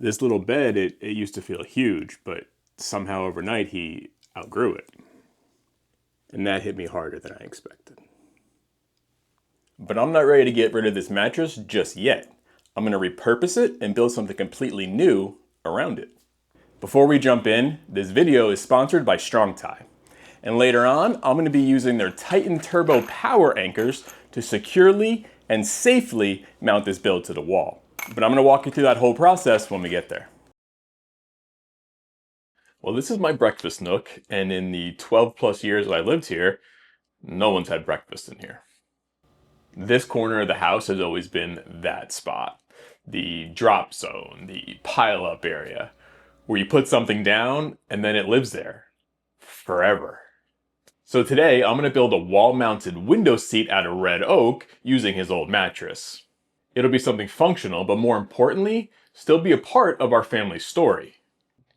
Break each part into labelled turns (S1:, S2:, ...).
S1: This little bed, it used to feel huge, but somehow overnight he outgrew it. And that hit me harder than I expected. But I'm not ready to get rid of this mattress just yet. I'm going to repurpose it and build something completely new around it. Before we jump in, this video is sponsored by StrongTie. And later on, I'm going to be using their Titen Turbo Power Anchors to securely and safely mount this build to the wall. But I'm going to walk you through that whole process when we get there. Well, this is my breakfast nook, and in the 12 plus years that I lived here, no one's had breakfast in here. This corner of the house has always been that spot. The drop zone, the pile-up area, where you put something down and then it lives there forever. So today, I'm going to build a wall-mounted window seat out of red oak using his old mattress. It'll be something functional, but more importantly, still be a part of our family story.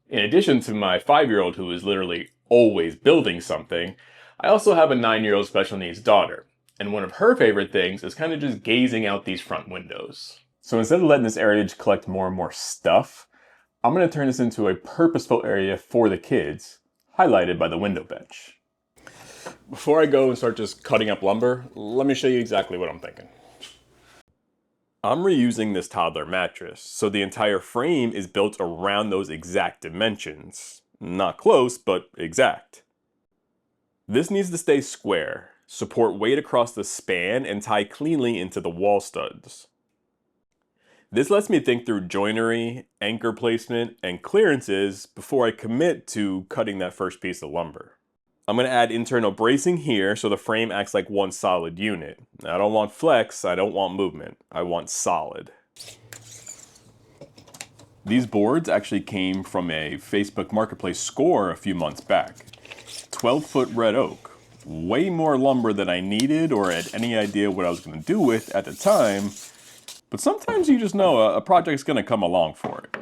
S1: In addition to my 5-year-old who is literally always building something, I also have a 9-year-old special needs daughter. And one of her favorite things is kind of just gazing out these front windows. So instead of letting this area just collect more and more stuff, I'm going to turn this into a purposeful area for the kids, highlighted by the window bench. Before I go and start just cutting up lumber, let me show you exactly what I'm thinking. I'm reusing this Toddler mattress, so the entire frame is built around those exact dimensions. Not close, but exact. This needs to stay square, support weight across the span, and tie cleanly into the wall studs. This lets me think through joinery, anchor placement, and clearances before I commit to cutting that first piece of lumber. I'm going to add internal bracing here so the frame acts like one solid unit. I don't want flex, I don't want movement, I want solid. These boards actually came from a Facebook Marketplace score a few months back. 12-foot red oak. Way more lumber than I needed or had any idea what I was going to do with at the time, but sometimes you just know a project's going to come along for it.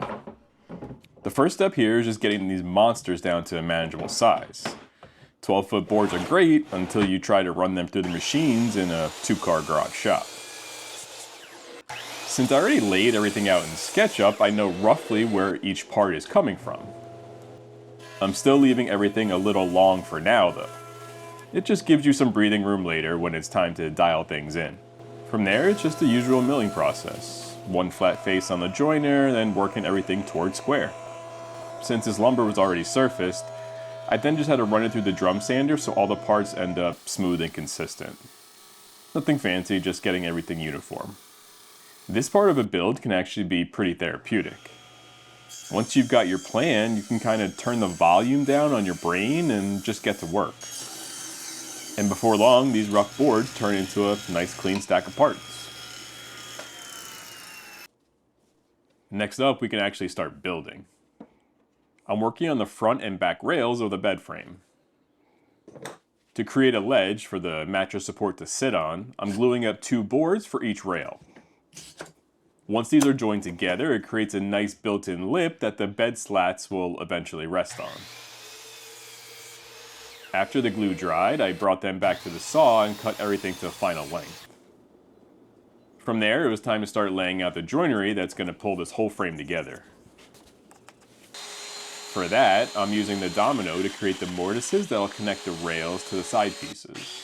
S1: The first step here is just getting these monsters down to a manageable size. 12-foot boards are great until you try to run them through the machines in a 2-car garage shop. Since I already laid everything out in SketchUp, I know roughly where each part is coming from. I'm still leaving everything a little long for now though. It just gives you some breathing room later when it's time to dial things in. From there, it's just the usual milling process. One flat face on the joiner, then working everything towards square. Since this lumber was already surfaced, I then just had to run it through the drum sander so all the parts end up smooth and consistent. Nothing fancy, just getting everything uniform. This part of a build can actually be pretty therapeutic. Once you've got your plan, you can kind of turn the volume down on your brain and just get to work. And before long, these rough boards turn into a nice clean stack of parts. Next up, we can actually start building. I'm working on the front and back rails of the bed frame. To create a ledge for the mattress support to sit on, I'm gluing up 2 boards for each rail. Once these are joined together, it creates a nice built-in lip that the bed slats will eventually rest on. After the glue dried, I brought them back to the saw and cut everything to a final length. From there, it was time to start laying out the joinery that's going to pull this whole frame together. For that, I'm using the domino to create the mortises that will connect the rails to the side pieces.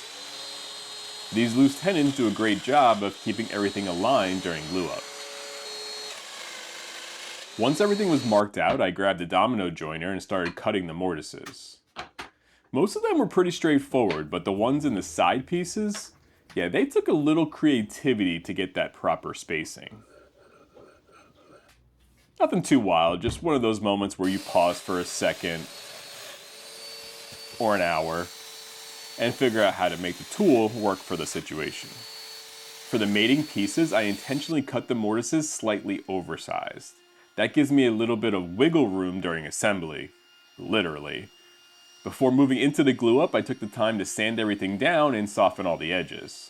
S1: These loose tenons do a great job of keeping everything aligned during glue up. Once everything was marked out, I grabbed the domino joiner and started cutting the mortises. Most of them were pretty straightforward, but the ones in the side pieces, yeah, they took a little creativity to get that proper spacing. Nothing too wild, just one of those moments where you pause for a second or an hour and figure out how to make the tool work for the situation. For the mating pieces, I intentionally cut the mortises slightly oversized. That gives me a little bit of wiggle room during assembly, literally. Before moving into the glue up, I took the time to sand everything down and soften all the edges.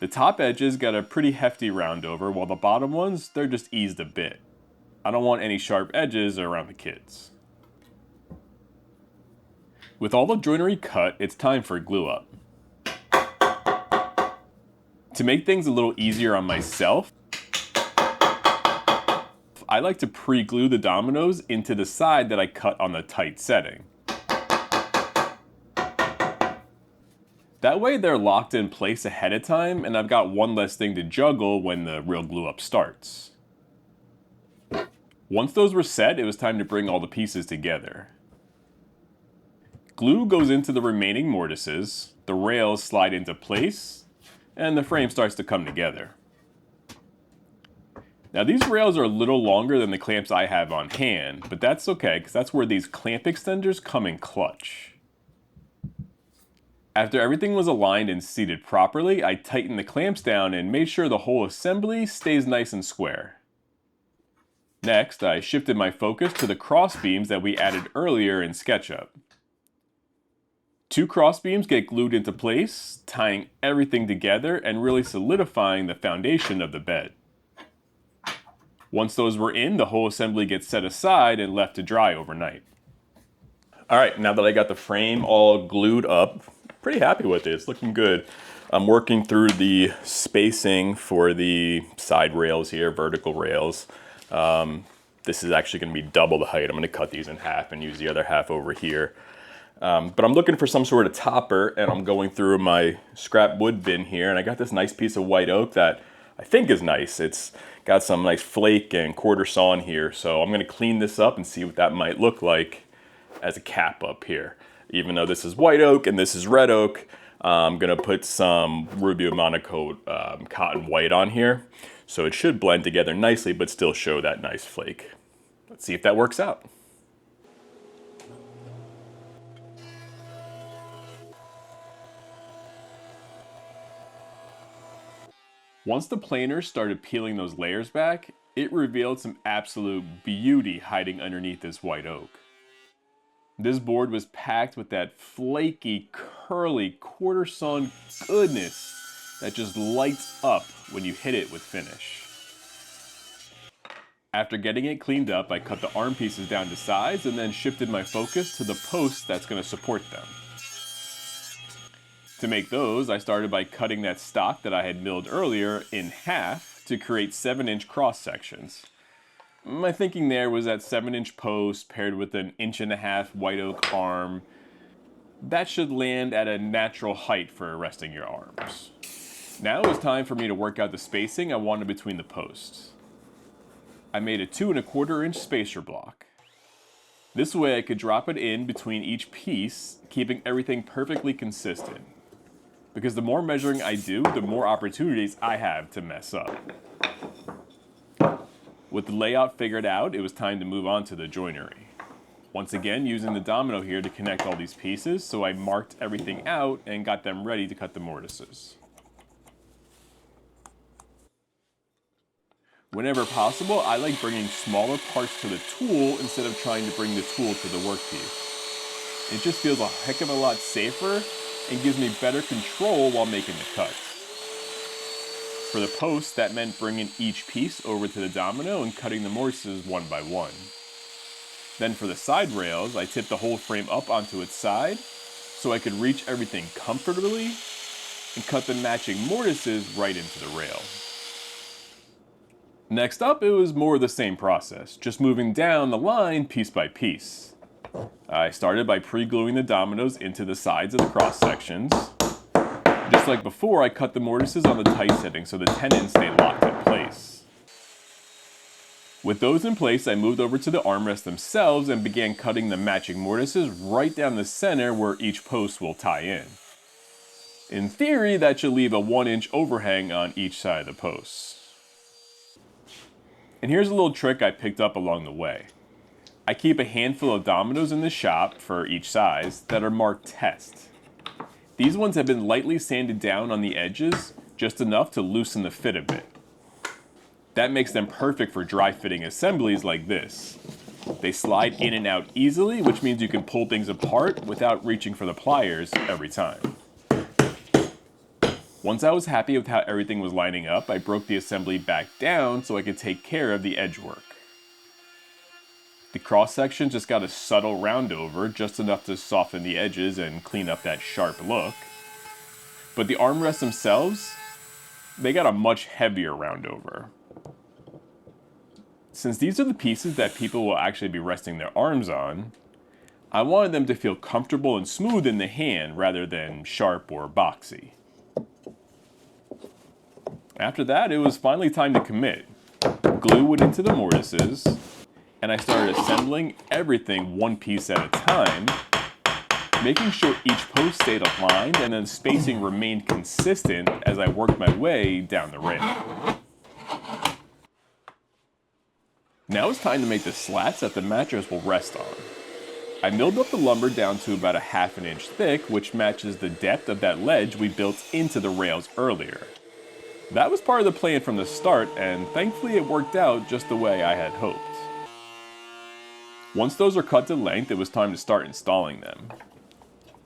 S1: The top edges got a pretty hefty round over, while the bottom ones, they're just eased a bit. I don't want any sharp edges around the kids. With all the joinery cut, it's time for glue up. To make things a little easier on myself, I like to pre-glue the dominoes into the side that I cut on the tight setting. That way they're locked in place ahead of time, and I've got one less thing to juggle when the real glue up starts. Once those were set, it was time to bring all the pieces together. Glue goes into the remaining mortises, the rails slide into place, and the frame starts to come together. Now these rails are a little longer than the clamps I have on hand, but that's okay because that's where these clamp extenders come in clutch. After everything was aligned and seated properly, I tightened the clamps down and made sure the whole assembly stays nice and square. Next, I shifted my focus to the cross beams that we added earlier in SketchUp. 2 cross beams get glued into place, tying everything together and really solidifying the foundation of the bed. Once those were in, the whole assembly gets set aside and left to dry overnight. Alright, now that I got the frame all glued up, pretty happy with it. It's looking good. I'm working through the spacing for the side rails here, vertical rails. This is actually going to be double the height. I'm going to cut these in half and use the other half over here. But I'm looking for some sort of topper, and I'm going through my scrap wood bin here, and I got this nice piece of white oak that I think is nice. It's got some nice flake and quarter sawn here, so I'm going to clean this up and see what that might look like as a cap up here. Even though this is white oak and this is red oak, I'm going to put some Rubio Monocoat cotton white on here, so it should blend together nicely but still show that nice flake. Let's see if that works out. Once the planer started peeling those layers back, it revealed some absolute beauty hiding underneath this white oak. This board was packed with that flaky, curly, quarter sawn goodness that just lights up when you hit it with finish. After getting it cleaned up, I cut the arm pieces down to size and then shifted my focus to the post that's going to support them. To make those, I started by cutting that stock that I had milled earlier in half to create 7-inch cross sections. My thinking there was that 7-inch post paired with an 1.5-inch white oak arm. That should land at a natural height for resting your arms. Now it was time for me to work out the spacing I wanted between the posts. I made a 2.25-inch spacer block. This way I could drop it in between each piece, keeping everything perfectly consistent. Because the more measuring I do, the more opportunities I have to mess up. With the layout figured out, it was time to move on to the joinery. Once again, using the domino here to connect all these pieces, so I marked everything out and got them ready to cut the mortises. Whenever possible, I like bringing smaller parts to the tool instead of trying to bring the tool to the workpiece. It just feels a heck of a lot safer and gives me better control while making the cuts. For the posts, that meant bringing each piece over to the domino and cutting the mortises one by one. Then for the side rails, I tipped the whole frame up onto its side so I could reach everything comfortably and cut the matching mortises right into the rail. Next up, it was more of the same process, just moving down the line piece by piece. I started by pre-gluing the dominoes into the sides of the cross sections. Just like before, I cut the mortises on the tight setting so the tenons stay locked in place. With those in place, I moved over to the armrests themselves and began cutting the matching mortises right down the center where each post will tie in. In theory, that should leave a 1-inch overhang on each side of the posts. And here's a little trick I picked up along the way. I keep a handful of dominoes in the shop for each size that are marked test. These ones have been lightly sanded down on the edges, just enough to loosen the fit a bit. That makes them perfect for dry fitting assemblies like this. They slide in and out easily, which means you can pull things apart without reaching for the pliers every time. Once I was happy with how everything was lining up, I broke the assembly back down so I could take care of the edge work. The cross section just got a subtle round over, just enough to soften the edges and clean up that sharp look. But the armrests themselves, they got a much heavier round over. Since these are the pieces that people will actually be resting their arms on, I wanted them to feel comfortable and smooth in the hand rather than sharp or boxy. After that, it was finally time to commit. Glue went into the mortises, and I started assembling everything one piece at a time, making sure each post stayed aligned and then spacing remained consistent as I worked my way down the rail. Now it's time to make the slats that the mattress will rest on. I milled up the lumber down to about 1/2 inch thick, which matches the depth of that ledge we built into the rails earlier. That was part of the plan from the start, and thankfully it worked out just the way I had hoped. Once those are cut to length, it was time to start installing them.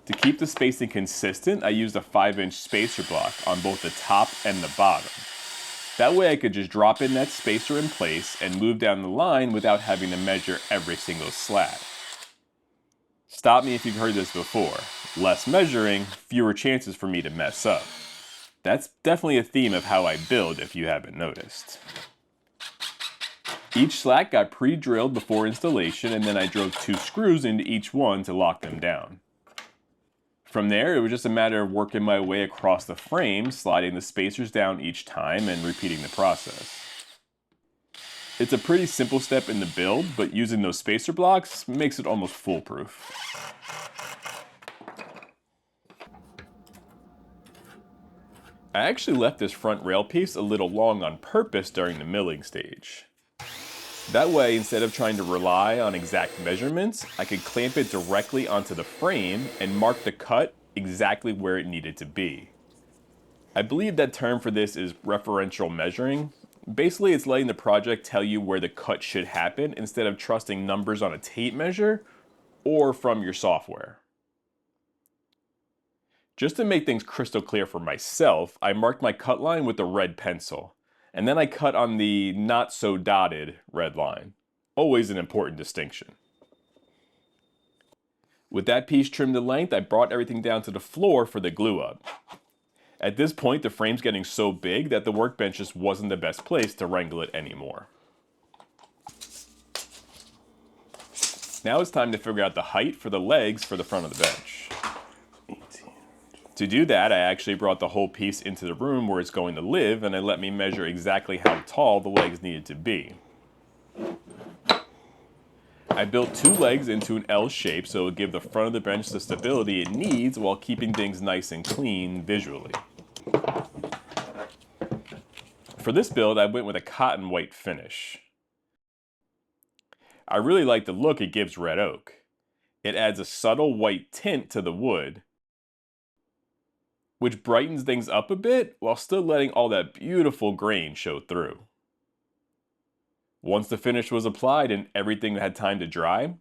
S1: To keep the spacing consistent, I used a 5-inch spacer block on both the top and the bottom. That way I could just drop in that spacer in place and move down the line without having to measure every single slat. Stop me if you've heard this before. Less measuring, fewer chances for me to mess up. That's definitely a theme of how I build if you haven't noticed. Each slat got pre-drilled before installation, and then I drove 2 screws into each one to lock them down. From there, it was just a matter of working my way across the frame, sliding the spacers down each time and repeating the process. It's a pretty simple step in the build, but using those spacer blocks makes it almost foolproof. I actually left this front rail piece a little long on purpose during the milling stage. That way, instead of trying to rely on exact measurements, I could clamp it directly onto the frame and mark the cut exactly where it needed to be. I believe that term for this is referential measuring. Basically, it's letting the project tell you where the cut should happen instead of trusting numbers on a tape measure or from your software. Just to make things crystal clear for myself, I marked my cut line with a red pencil, and then I cut on the not so dotted red line. Always an important distinction. With that piece trimmed to length, I brought everything down to the floor for the glue up. At this point, the frame's getting so big that the workbench just wasn't the best place to wrangle it anymore. Now it's time to figure out the height for the legs for the front of the bench. To do that, I actually brought the whole piece into the room where it's going to live, and it let me measure exactly how tall the legs needed to be. I built 2 legs into an L shape so it would give the front of the bench the stability it needs while keeping things nice and clean visually. For this build, I went with a cotton white finish. I really like the look it gives red oak. It adds a subtle white tint to the wood, which brightens things up a bit while still letting all that beautiful grain show through. Once the finish was applied and everything had time to dry,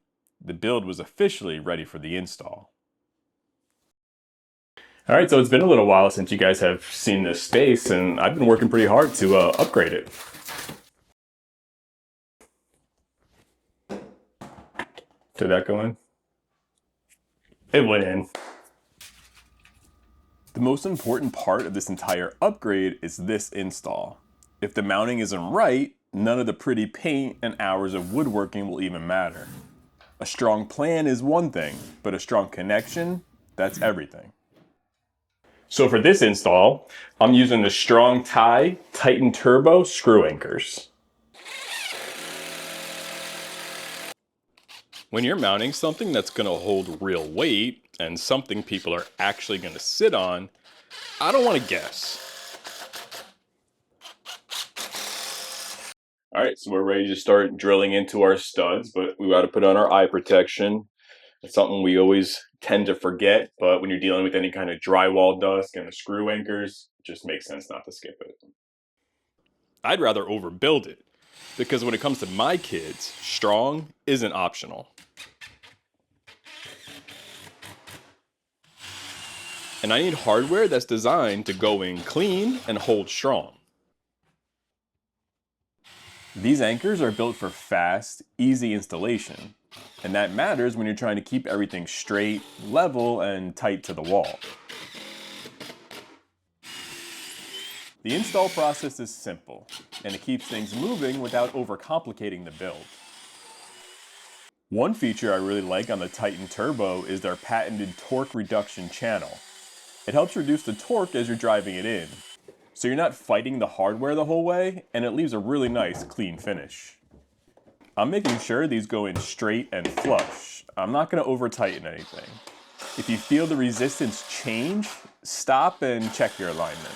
S1: the build was officially ready for the install. All right, so it's been a little while since you guys have seen this space, and I've been working pretty hard to upgrade it. Did that go in? It went in. The most important part of this entire upgrade is this install. If the mounting isn't right, none of the pretty paint and hours of woodworking will even matter. A strong plan is one thing, but a strong connection, that's everything. So for this install, I'm using the strong tie Titen Turbo Screw Anchors. When you're mounting something that's going to hold real weight and something people are actually going to sit on, I don't want to guess. All right, so we're ready to start drilling into our studs, but we got to put on our eye protection. It's something we always tend to forget, but when you're dealing with any kind of drywall dust and the screw anchors, it just makes sense not to skip it. I'd rather overbuild it, because when it comes to my kids, strong isn't optional. And I need hardware that's designed to go in clean and hold strong. These anchors are built for fast, easy installation, and that matters when you're trying to keep everything straight, level, and tight to the wall. The install process is simple, and it keeps things moving without overcomplicating the build. One feature I really like on the Titen Turbo is their patented torque reduction channel. It helps reduce the torque as you're driving it in, so you're not fighting the hardware the whole way, and it leaves a really nice, clean finish. I'm making sure these go in straight and flush. I'm not going to over-tighten anything. If you feel the resistance change, stop and check your alignment.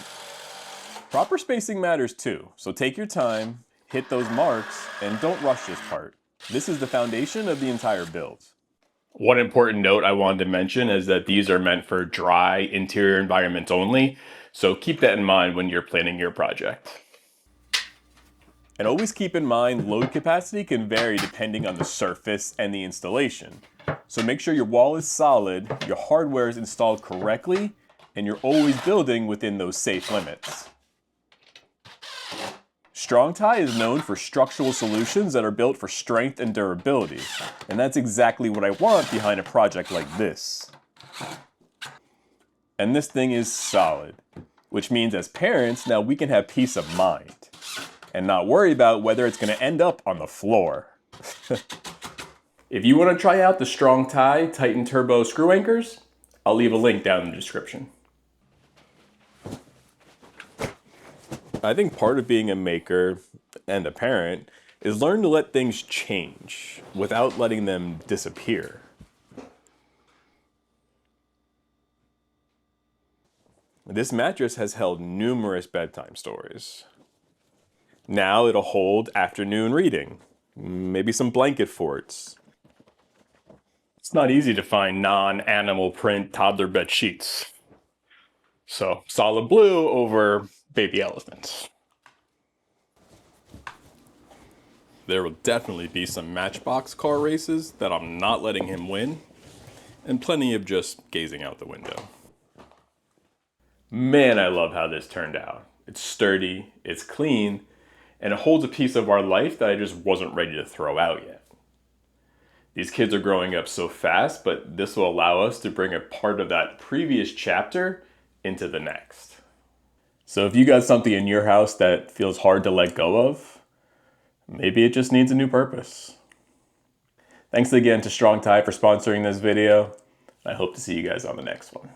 S1: Proper spacing matters too, so take your time, hit those marks, and don't rush this part. This is the foundation of the entire build. One important note I wanted to mention is that these are meant for dry interior environments only, so keep that in mind when you're planning your project. And always keep in mind load capacity can vary depending on the surface and the installation. So make sure your wall is solid, your hardware is installed correctly, and you're always building within those safe limits. Strong Tie is known for structural solutions that are built for strength and durability, and that's exactly what I want behind a project like this. And this thing is solid, which means as parents, now we can have peace of mind and not worry about whether it's going to end up on the floor. If you want to try out the Strong Tie Titen Turbo Screw Anchors, I'll leave a link down in the description. I think part of being a maker and a parent is learn to let things change without letting them disappear. This mattress has held numerous bedtime stories. Now it'll hold afternoon reading, maybe some blanket forts. It's not easy to find non-animal print toddler bed sheets. So solid blue over baby elephants. There will definitely be some Matchbox car races that I'm not letting him win, and plenty of just gazing out the window. Man, I love how this turned out. It's sturdy, it's clean, and it holds a piece of our life that I just wasn't ready to throw out yet. These kids are growing up so fast, but this will allow us to bring a part of that previous chapter into the next. So if you got something in your house that feels hard to let go of, maybe it just needs a new purpose. Thanks again to Strong Tie for sponsoring this video. I hope to see you guys on the next one.